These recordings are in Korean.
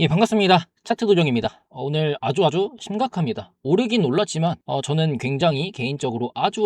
예, 반갑습니다. 차트 도정입니다. 오늘 아주 심각합니다. 오르긴 올랐지만 저는 굉장히 개인적으로 아주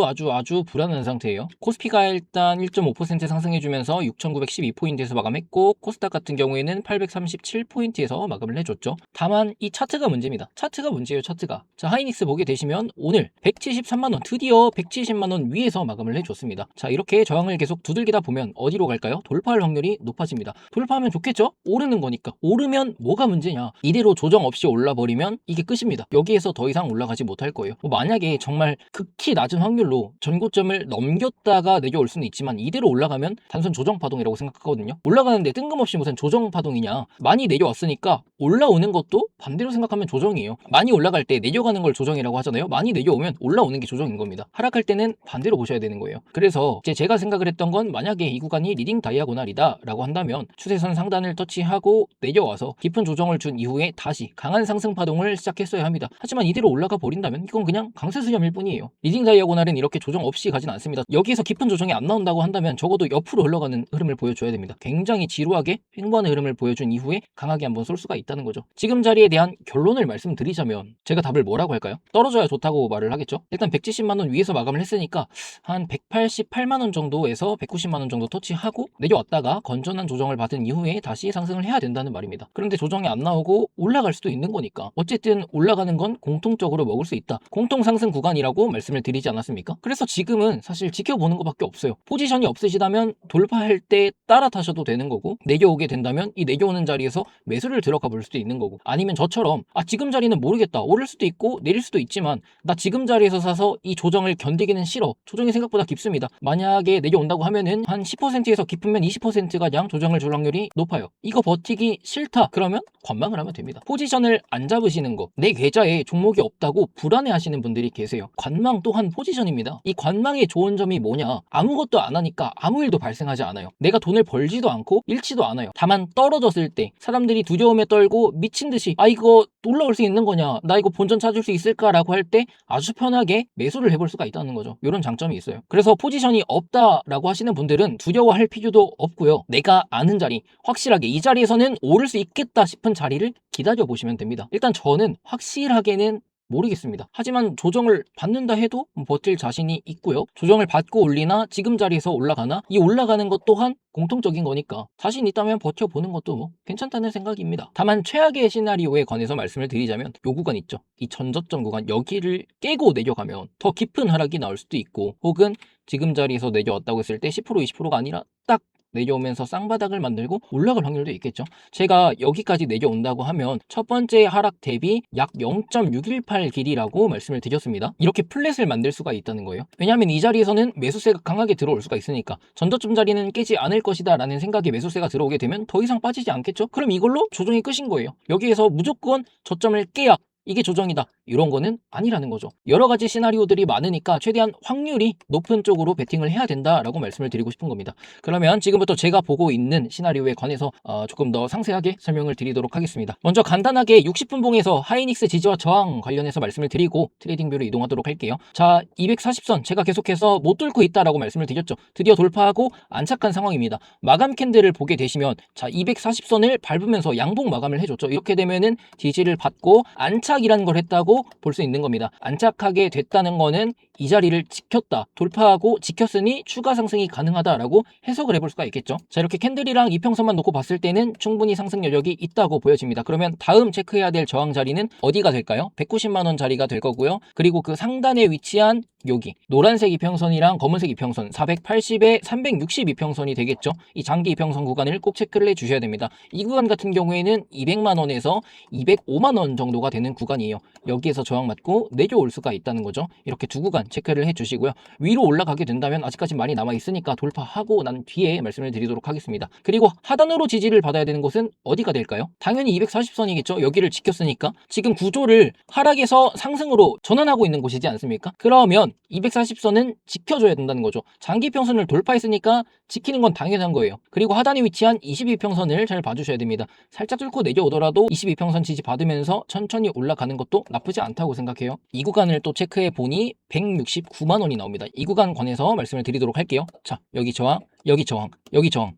불안한 상태예요. 코스피가 일단 1.5% 상승해주면서 6,912포인트에서 마감했고, 코스닥 같은 경우에는 837포인트에서 마감을 해줬죠. 다만 이 차트가 문제입니다. 차트가 문제예요. 차트가. 자, 하이닉스 보게 되시면 오늘 173만원, 드디어 170만원 위에서 마감을 해줬습니다. 자, 이렇게 저항을 계속 두들기다 보면 어디로 갈까요? 돌파할 확률이 높아집니다. 돌파하면 좋겠죠? 오르는 거니까. 오르면 뭐가 문제냐? 이대로 조정 없이 올라버리면 이게 끝입니다. 여기에서 더 이상 올라가지 못할 거예요. 만약에 정말 극히 낮은 확률로 전고점을 넘겼다가 내려올 수는 있지만, 이대로 올라가면 단순 조정 파동이라고 생각하거든요. 올라가는데 뜬금없이 무슨 조정 파동이냐? 많이 내려왔으니까 올라오는 것도 반대로 생각하면 조정이에요. 많이 올라갈 때 내려가는 걸 조정이라고 하잖아요. 많이 내려오면 올라오는 게 조정인 겁니다. 하락할 때는 반대로 보셔야 되는 거예요. 그래서 제가 생각을 했던 건, 만약에 이 구간이 리딩 다이아고날이다 라고 한다면 추세선 상단을 터치하고 내려와서 깊은 조정을 준 이후에 다시 강한 상승 파동을 시작했어야 합니다. 하지만 이대로 올라가 버린다면 이건 그냥 강세 수렴일 뿐이에요. 리딩 다이아고날은 이렇게 조정 없이 가진 않습니다. 여기에서 깊은 조정이 안 나온다고 한다면 적어도 옆으로 흘러가는 흐름을 보여줘야 됩니다. 굉장히 지루하게 횡보하는 흐름을 보여준 이후에 강하게 한번 쏠 수가 있다는 거죠. 지금 자리에 대한 결론을 말씀드리자면, 제가 답을 뭐라고 할까요? 떨어져야 좋다고 말을 하겠죠. 일단 170만원 위에서 마감을 했으니까 한 188만원 정도에서 190만원 정도 터치하고 내려왔다가 건전한 조정을 받은 이후에 다시 상승을 해야 된다는 말입니다. 그런데 조정이 안 나오고 올라갈 수도 있는 거니까, 어쨌든 올라가는 건 공통적으로 먹을 수 있다, 공통 상승 구간이라고 말씀을 드리지 않았습니까? 그래서 지금은 사실 지켜보는 것밖에 없어요. 포지션이 없으시다면 돌파할 때 따라 타셔도 되는 거고, 내려오게 된다면 이 내려오는 자리에서 매수를 들어가 볼 수도 있는 거고, 아니면 저처럼 지금 자리는 모르겠다, 오를 수도 있고 내릴 수도 있지만 나 지금 자리에서 사서 이 조정을 견디기는 싫어, 조정이 생각보다 깊습니다, 만약에 내려온다고 하면은 한 10%에서 깊으면 20%가 양 조정을 줄 확률이 높아요. 이거 버티기 싫다 그러면 관망을 하면 됩니다. 포지션을 안 잡으시는 거, 내 계좌에 종목이 없다고 불안해 하시는 분들이 계세요. 관망 또한 포지션입니다. 이 관망의 좋은 점이 뭐냐? 아무것도 안 하니까 아무 일도 발생하지 않아요. 내가 돈을 벌지도 않고 잃지도 않아요. 다만 떨어졌을 때 사람들이 두려움에 떨고 미친 듯이 이거 올라올 수 있는 거냐, 나 이거 본전 찾을 수 있을까 라고 할 때 아주 편하게 매수를 해볼 수가 있다는 거죠. 이런 장점이 있어요. 그래서 포지션이 없다라고 하시는 분들은 두려워할 필요도 없고요. 내가 아는 자리, 확실하게 이 자리에서는 오를 수 있겠다 싶은 자리를 기다려 보시면 됩니다. 일단 저는 확실하게는 모르겠습니다. 하지만 조정을 받는다 해도 버틸 자신이 있고요. 조정을 받고 올리나 지금 자리에서 올라가나, 이 올라가는 것 또한 공통적인 거니까 자신 있다면 버텨보는 것도 괜찮다는 생각입니다. 다만 최악의 시나리오에 관해서 말씀을 드리자면, 요 구간 있죠, 이 전저점 구간, 여기를 깨고 내려가면 더 깊은 하락이 나올 수도 있고, 혹은 지금 자리에서 내려왔다고 했을 때 10% 20%가 아니라 딱 내려오면서 쌍바닥을 만들고 올라갈 확률도 있겠죠. 제가 여기까지 내려온다고 하면 첫 번째 하락 대비 약 0.618 길이라고 말씀을 드렸습니다. 이렇게 플랫을 만들 수가 있다는 거예요. 왜냐하면 이 자리에서는 매수세가 강하게 들어올 수가 있으니까, 전저점 자리는 깨지 않을 것이다 라는 생각에 매수세가 들어오게 되면 더 이상 빠지지 않겠죠. 그럼 이걸로 조정이 끝인 거예요. 여기에서 무조건 저점을 깨야 이게 조정이다, 이런 거는 아니라는 거죠. 여러 가지 시나리오들이 많으니까 최대한 확률이 높은 쪽으로 베팅을 해야 된다라고 말씀을 드리고 싶은 겁니다. 그러면 지금부터 제가 보고 있는 시나리오에 관해서 조금 더 상세하게 설명을 드리도록 하겠습니다. 먼저 간단하게 60분 봉에서 하이닉스 지지와 저항 관련해서 말씀을 드리고 트레이딩 뷰로 이동하도록 할게요. 자, 240선 제가 계속해서 못 뚫고 있다라고 말씀을 드렸죠. 드디어 돌파하고 안착한 상황입니다. 마감 캔들을 보게 되시면, 자, 240선을 밟으면서 양봉 마감을 해줬죠. 이렇게 되면은 지지를 받고 안착이라는 걸 했다고 볼 수 있는 겁니다. 안착하게 됐다는 거는 이 자리를 지켰다, 돌파하고 지켰으니 추가 상승이 가능하다라고 해석을 해볼 수가 있겠죠. 자, 이렇게 캔들이랑 이평선만 놓고 봤을 때는 충분히 상승 여력이 있다고 보여집니다. 그러면 다음 체크해야 될 저항 자리는 어디가 될까요? 190만원 자리가 될 거고요. 그리고 그 상단에 위치한 여기 노란색 이평선이랑 검은색 이평선 480에 360 이평선이 되겠죠. 이 장기 이평선 구간을 꼭 체크를 해 주셔야 됩니다. 이 구간 같은 경우에는 200만원에서 205만원 정도가 되는 구간이에요. 여기에서 저항 맞고 내려올 수가 있다는 거죠. 이렇게 두 구간 체크를 해 주시고요. 위로 올라가게 된다면 아직까지 많이 남아 있으니까 돌파하고 난 뒤에 말씀을 드리도록 하겠습니다. 그리고 하단으로 지지를 받아야 되는 곳은 어디가 될까요? 당연히 240선이겠죠. 여기를 지켰으니까 지금 구조를 하락에서 상승으로 전환하고 있는 곳이지 않습니까? 그러면 240선은 지켜줘야 된다는 거죠. 장기평선을 돌파했으니까 지키는 건 당연한 거예요. 그리고 하단에 위치한 22평선을 잘 봐주셔야 됩니다. 살짝 뚫고 내려오더라도 22평선 지지 받으면서 천천히 올라가는 것도 나쁘지 않다고 생각해요. 이 구간을 또 체크해 보니 169만원이 나옵니다. 이 구간 관해서 말씀을 드리도록 할게요. 자, 여기 저항, 여기 저항, 여기 저항,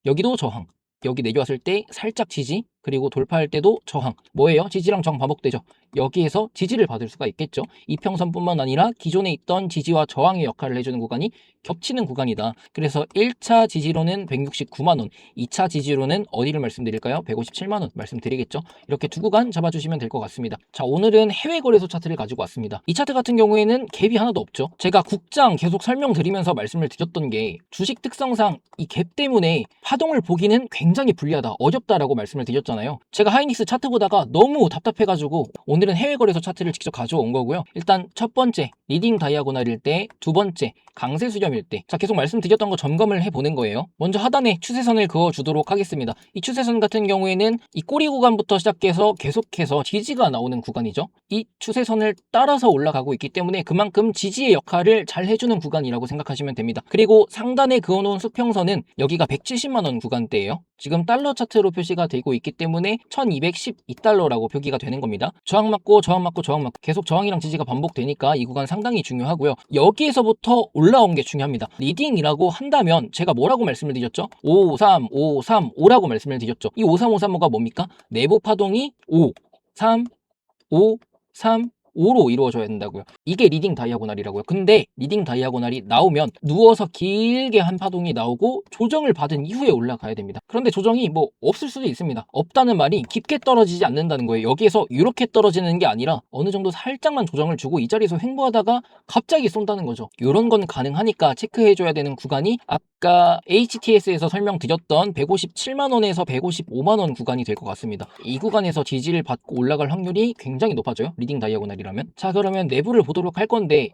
여기도 저항, 여기 내려왔을 때 살짝 지지, 그리고 돌파할 때도 저항. 뭐예요? 지지랑 저항 반복되죠. 여기에서 지지를 받을 수가 있겠죠. 이평선뿐만 아니라 기존에 있던 지지와 저항의 역할을 해주는 구간이 겹치는 구간이다. 그래서 1차 지지로는 169만 원, 2차 지지로는 어디를 말씀드릴까요? 157만 원 말씀드리겠죠. 이렇게 두 구간 잡아주시면 될 것 같습니다. 자, 오늘은 해외 거래소 차트를 가지고 왔습니다. 이 차트 같은 경우에는 갭이 하나도 없죠. 제가 국장 계속 설명드리면서 말씀을 드렸던 게 주식 특성상 이 갭 때문에 파동을 보기는 굉장히 불리하다, 어렵다라고 말씀을 드렸잖아요. 제가 하이닉스 차트 보다가 너무 답답해가지고 오늘은 해외 거래소 차트를 직접 가져온 거고요. 일단 첫 번째 리딩 다이아고날일 때, 두 번째 강세 수렴일 때, 자 계속 말씀드렸던 거 점검을 해보는 거예요. 먼저 하단에 추세선을 그어주도록 하겠습니다. 이 추세선 같은 경우에는 이 꼬리 구간부터 시작해서 계속해서 지지가 나오는 구간이죠. 이 추세선을 따라서 올라가고 있기 때문에 그만큼 지지의 역할을 잘 해주는 구간이라고 생각하시면 됩니다. 그리고 상단에 그어놓은 수평선은 여기가 170만 원 구간대예요. 지금 달러 차트로 표시가 되고 있기 때문에 1212달러라고 표기가 되는 겁니다. 저항 맞고 저항 맞고 저항 맞고 계속 저항이랑 지지가 반복되니까 이 구간 상당히 중요하고요. 여기에서부터 올라온 게 중요합니다. 리딩이라고 한다면 제가 뭐라고 말씀을 드렸죠? 53535라고 말씀을 드렸죠. 이 53535가 뭡니까? 내부 파동이 5, 3, 5, 3, 5로 이루어져야 된다고요. 이게 리딩 다이아고날이라고요. 근데 리딩 다이아고날이 나오면 누워서 길게 한 파동이 나오고 조정을 받은 이후에 올라가야 됩니다. 그런데 조정이 뭐 없을 수도 있습니다. 없다는 말이 깊게 떨어지지 않는다는 거예요. 여기에서 이렇게 떨어지는 게 아니라 어느 정도 살짝만 조정을 주고 이 자리에서 횡보하다가 갑자기 쏜다는 거죠. 이런 건 가능하니까 체크해줘야 되는 구간이 아까 HTS에서 설명드렸던 157만 원에서 155만 원 구간이 될 것 같습니다. 이 구간에서 지지를 받고 올라갈 확률이 굉장히 높아져요. 리딩 다이아고날이라면. 자, 그러면 내부를 보도록 할 건데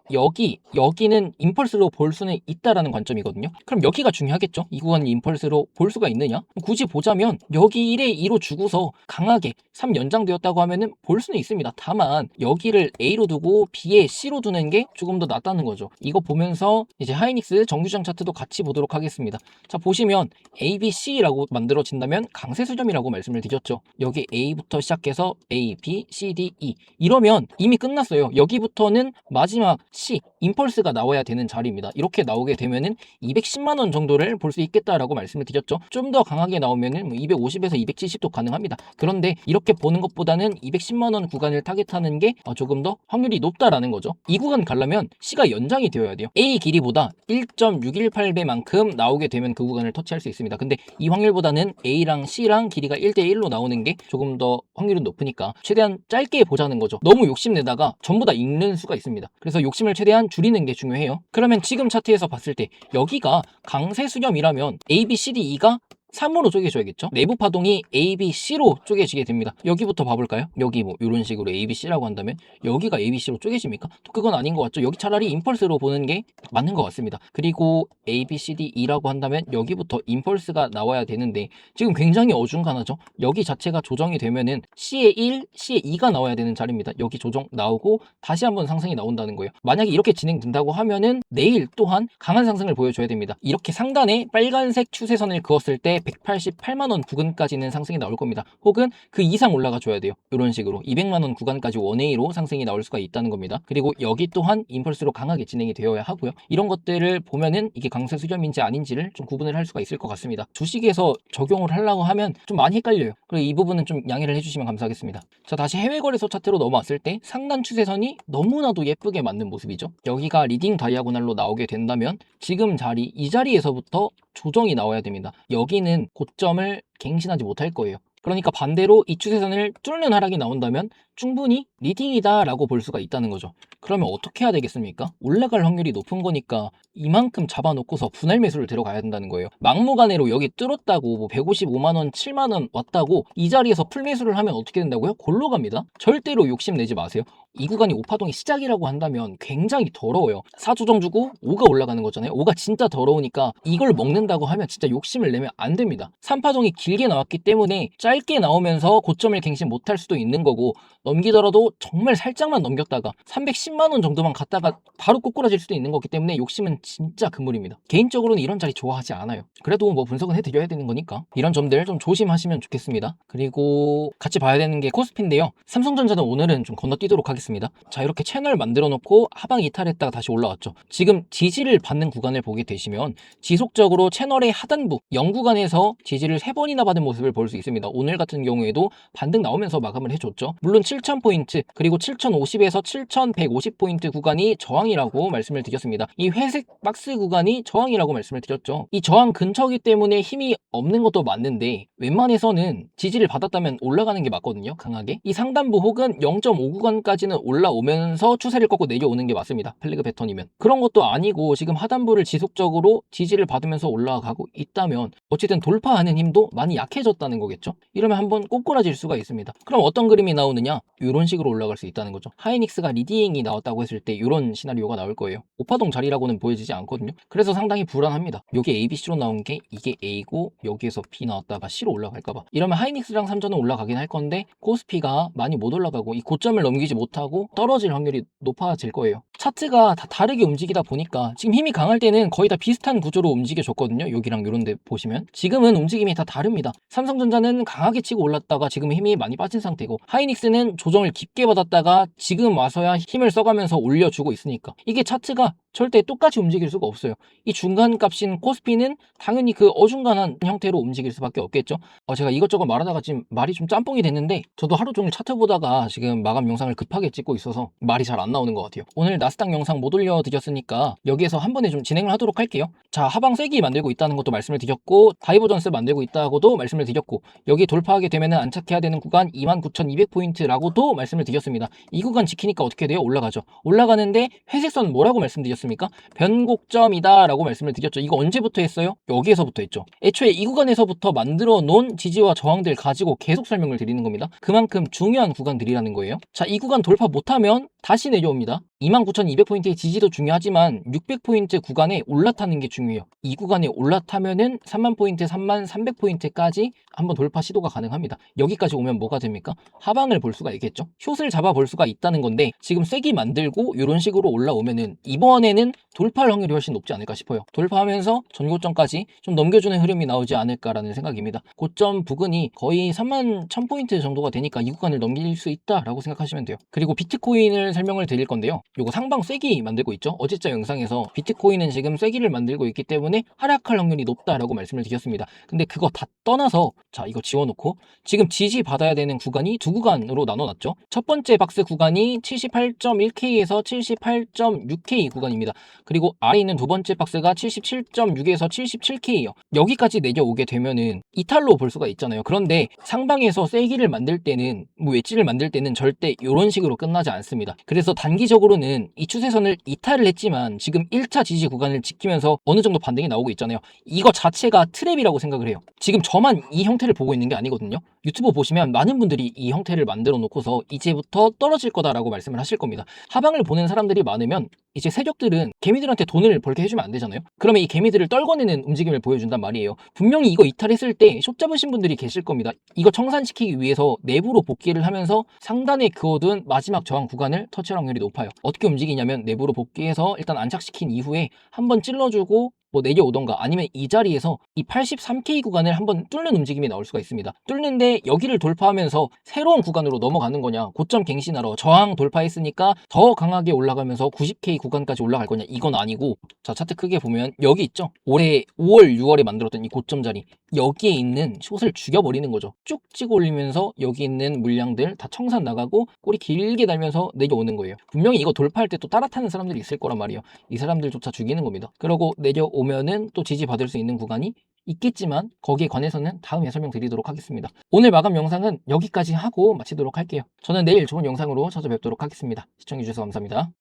여기는 임펄스로 볼 수는 있다라는 관점이거든요. 그럼 여기가 중요하겠죠. 이 구간이 임펄스로 볼 수가 있느냐? 굳이 보자면 여기 1에 2로 주고서 강하게 3 연장되었다고 하면은 볼 수는 있습니다. 다만 여기를 A로 두고 B에 C로 두는 게 조금 더 낫다는 거죠. 이거 보면서 이제 하이닉스 정규장 차트도 같이 보도록 하겠습니다. 자, 보시면 A, B, C라고 만들어진다면 강세 수렴이라고 말씀을 드렸죠. 여기 A부터 시작해서 A, B, C, D, E 이러면 이미 끝났어요. 여기부터는 마지막 C, 임펄스가 나와야 되는 자리입니다. 이렇게 나오게 되면은 210만 원 정도를 볼 수 있겠다라고 말씀을 드렸죠. 좀 더 강하게 나오면은 250에서 270도 가능합니다. 그런데 이렇게 보는 것보다는 210만 원 구간을 타겟하는 게 조금 더 확률이 높다라는 거죠. 이 구간 가려면 C가 연장이 되어야 돼요. A 길이보다 1.618배만큼 나오게 되면 그 구간을 터치할 수 있습니다. 근데 이 확률보다는 A랑 C랑 길이가 1대1로 나오는 게 조금 더 확률은 높으니까 최대한 짧게 보자는 거죠. 너무 욕심내다가 전부 다 읽는 수가 있습니다. 그래서 욕심을 최대한 줄이는 게 중요해요. 그러면 지금 차트에서 봤을 때 여기가 강세 수렴이라면 A, B, C, D, E가 3으로 쪼개져야겠죠. 내부 파동이 A, B, C로 쪼개지게 됩니다. 여기부터 봐볼까요? 여기 뭐 이런 식으로 A, B, C라고 한다면 여기가 A, B, C로 쪼개집니까? 또 그건 아닌 것 같죠. 여기 차라리 임펄스로 보는 게 맞는 것 같습니다. 그리고 A, B, C, D, E라고 한다면 여기부터 임펄스가 나와야 되는데 지금 굉장히 어중간하죠. 여기 자체가 조정이 되면은 C에 1, C에 2가 나와야 되는 자리입니다. 여기 조정 나오고 다시 한번 상승이 나온다는 거예요. 만약에 이렇게 진행된다고 하면은 내일 또한 강한 상승을 보여줘야 됩니다. 이렇게 상단에 빨간색 추세선을 그었을 때 188만 원 부근까지는 상승이 나올 겁니다. 혹은 그 이상 올라가 줘야 돼요. 이런 식으로 200만 원 구간까지 원웨이로 상승이 나올 수가 있다는 겁니다. 그리고 여기 또한 임펄스로 강하게 진행이 되어야 하고요. 이런 것들을 보면은 이게 강세 수렴인지 아닌지를 좀 구분을 할 수가 있을 것 같습니다. 주식에서 적용을 하려고 하면 좀 많이 헷갈려요. 그리고 이 부분은 좀 양해를 해주시면 감사하겠습니다. 자, 다시 해외 거래소 차트로 넘어왔을 때 상단 추세선이 너무나도 예쁘게 맞는 모습이죠. 여기가 리딩 다이아고날로 나오게 된다면 지금 자리, 이 자리에서부터 조정이 나와야 됩니다. 여기는 고점을 갱신하지 못할 거예요. 그러니까 반대로 이 추세선을 뚫는 하락이 나온다면 충분히 리딩이다 라고 볼 수가 있다는 거죠. 그러면 어떻게 해야 되겠습니까? 올라갈 확률이 높은 거니까 이만큼 잡아놓고서 분할 매수를 들어가야 된다는 거예요. 막무가내로 여기 뚫었다고 뭐 155만원 7만원 왔다고 이 자리에서 풀매수를 하면 어떻게 된다고요? 골로 갑니다. 절대로 욕심내지 마세요. 이 구간이 5파동이 시작이라고 한다면 굉장히 더러워요. 4조정 주고 5가 올라가는 거잖아요. 5가 진짜 더러우니까 이걸 먹는다고 하면 진짜 욕심을 내면 안 됩니다. 3파동이 길게 나왔기 때문에 짧게 나오면서 고점을 갱신 못할 수도 있는 거고 넘기더라도 정말 살짝만 넘겼다가 310만 원 정도만 갔다가 바로 꼬꾸라질 수도 있는 거기 때문에 욕심은 진짜 금물입니다. 개인적으로는 이런 자리 좋아하지 않아요. 그래도 뭐 분석은 해드려야 되는 거니까 이런 점들 좀 조심하시면 좋겠습니다. 그리고 같이 봐야 되는 게 코스피인데요. 삼성전자는 오늘은 좀 건너뛰도록 하겠습니다. 자, 이렇게 채널 만들어 놓고 하방 이탈했다가 다시 올라왔죠. 지금 지지를 받는 구간을 보게 되시면 지속적으로 채널의 하단부 0구간에서 지지를 3번이나 받은 모습을 볼 수 있습니다. 오늘 같은 경우에도 반등 나오면서 마감을 해줬죠. 물론 7000포인트 그리고 7050에서 7150포인트 구간이 저항이라고 말씀을 드렸습니다. 이 회색 박스 구간이 저항이라고 말씀을 드렸죠. 이 저항 근처이기 때문에 힘이 없는 것도 맞는데 웬만해서는 지지를 받았다면 올라가는 게 맞거든요. 강하게. 이 상단부 혹은 0.5 구간까지는 올라오면서 추세를 꺾고 내려오는 게 맞습니다. 플래그 패턴이면. 그런 것도 아니고 지금 하단부를 지속적으로 지지를 받으면서 올라가고 있다면 어쨌든 돌파하는 힘도 많이 약해졌다는 거겠죠. 이러면 한번 꼬꾸라질 수가 있습니다. 그럼 어떤 그림이 나오느냐? 이런 식으로 올라갈 수 있다는 거죠. 하이닉스가 리딩이 나왔다고 했을 때 이런 시나리오가 나올 거예요. 오파동 자리라고는 보여지지 않거든요. 그래서 상당히 불안합니다. 여기 A, B, C로 나온 게 이게 A고 여기에서 B 나왔다가 C로 올라갈까봐. 이러면 하이닉스랑 삼전은 올라가긴 할 건데 코스피가 많이 못 올라가고 이 고점을 넘기지 못하고 떨어질 확률이 높아질 거예요. 차트가 다 다르게 움직이다 보니까 지금 힘이 강할 때는 거의 다 비슷한 구조로 움직여줬거든요. 여기랑 이런 데 보시면 지금은 움직임이 다 다릅니다. 삼성전자는 강하게 치고 올랐다가 지금 힘이 많이 빠진 상태고 하이닉스는 조정을 깊게 받았다가 지금 와서야 힘을 써가면서 올려주고 있으니까 이게 차트가 절대 똑같이 움직일 수가 없어요. 이 중간 값인 코스피는 당연히 그 어중간한 형태로 움직일 수밖에 없겠죠. 제가 이것저것 말하다가 지금 말이 좀 짬뽕이 됐는데 저도 하루 종일 차트 보다가 지금 마감 영상을 급하게 찍고 있어서 말이 잘 안 나오는 것 같아요. 오늘 나스닥 영상 못 올려드렸으니까 여기에서 한 번에 좀 진행을 하도록 할게요. 자, 하방 세기 만들고 있다는 것도 말씀을 드렸고 다이버전스 만들고 있다고도 말씀을 드렸고 여기 돌파하게 되면 안착해야 되는 구간 29,200포인트라고도 말씀을 드렸습니다. 이 구간 지키니까 어떻게 돼요? 올라가죠. 올라가는데 회색선 뭐라고 말씀드렸습니까? 변곡점이다 라고 말씀을 드렸죠. 이거 언제부터 했어요? 여기에서부터 했죠. 애초에 이 구간에서부터 만들어 놓은 지지와 저항들 가지고 계속 설명을 드리는 겁니다. 그만큼 중요한 구간들이라는 거예요. 자, 이 구간 돌파 못하면 다시 내려옵니다. 29,200포인트의 지지도 중요하지만 600포인트 구간에 올라타는 게 중요해요. 이 구간에 올라타면은 30,000포인트, 33,300포인트까지 한번 돌파 시도가 가능합니다. 여기까지 오면 뭐가 됩니까? 하방을 볼 수가 있겠죠. 숏을 잡아 볼 수가 있다는 건데 지금 세기 만들고 이런 식으로 올라오면은 이번에는 돌파할 확률이 훨씬 높지 않을까 싶어요. 돌파하면서 전고점까지 좀 넘겨주는 흐름이 나오지 않을까라는 생각입니다. 고점 부근이 거의 31,000포인트 정도가 되니까 이 구간을 넘길 수 있다라고 생각하시면 돼요. 그리고 비트코인을 설명을 드릴 건데요. 요거 상방 쐐기 만들고 있죠. 어제자 영상에서 비트코인은 지금 쐐기를 만들고 있기 때문에 하락할 확률이 높다라고 말씀을 드렸습니다. 근데 그거 다 떠나서 자, 이거 지워놓고 지금 지지 받아야 되는 구간이 두 구간으로 나눠놨죠. 첫 번째 박스 구간이 78.1K에서 78.6K 구간입니다. 그리고 아래 있는 두 번째 박스가 77.6에서 77K예요. 여기까지 내려오게 되면은 이탈로 볼 수가 있잖아요. 그런데 상방에서 쐐기를 만들 때는 웨지를 만들 때는 절대 이런 식으로 끝나지 않습니다. 그래서 단기적으로는 이 추세선을 이탈을 했지만 지금 1차 지지 구간을 지키면서 어느 정도 반등이 나오고 있잖아요. 이거 자체가 트랩이라고 생각을 해요. 지금 저만 이 형태를 보고 있는 게 아니거든요. 유튜브 보시면 많은 분들이 이 형태를 만들어 놓고서 이제부터 떨어질 거다라고 말씀을 하실 겁니다. 하방을 보는 사람들이 많으면 이제 세력들은 개미들한테 돈을 벌게 해주면 안 되잖아요. 그러면 이 개미들을 떨궈내는 움직임을 보여준단 말이에요. 분명히 이거 이탈했을 때 숏 잡으신 분들이 계실 겁니다. 이거 청산시키기 위해서 내부로 복귀를 하면서 상단에 그어둔 마지막 저항 구간을 터치할 확률이 높아요. 어떻게 움직이냐면 내부로 복귀해서 일단 안착시킨 이후에 한번 찔러주고 내려오던가 아니면 이 자리에서 이 83K 구간을 한번 뚫는 움직임이 나올 수가 있습니다. 뚫는데 여기를 돌파하면서 새로운 구간으로 넘어가는 거냐, 고점 갱신하러 저항 돌파했으니까 더 강하게 올라가면서 90K 구간까지 올라갈 거냐, 이건 아니고, 자, 차트 크게 보면 여기 있죠. 올해 5월 6월에 만들었던 이 고점 자리, 여기에 있는 숏을 죽여버리는 거죠. 쭉 찍어 올리면서 여기 있는 물량들 다 청산 나가고 꼬리 길게 달면서 내려오는 거예요. 분명히 이거 돌파할 때 또 따라타는 사람들이 있을 거란 말이에요. 이 사람들조차 죽이는 겁니다. 그러고 내려오면은 또 지지받을 수 있는 구간이 있겠지만 거기에 관해서는 다음에 설명드리도록 하겠습니다. 오늘 마감 영상은 여기까지 하고 마치도록 할게요. 저는 내일 좋은 영상으로 찾아뵙도록 하겠습니다. 시청해주셔서 감사합니다.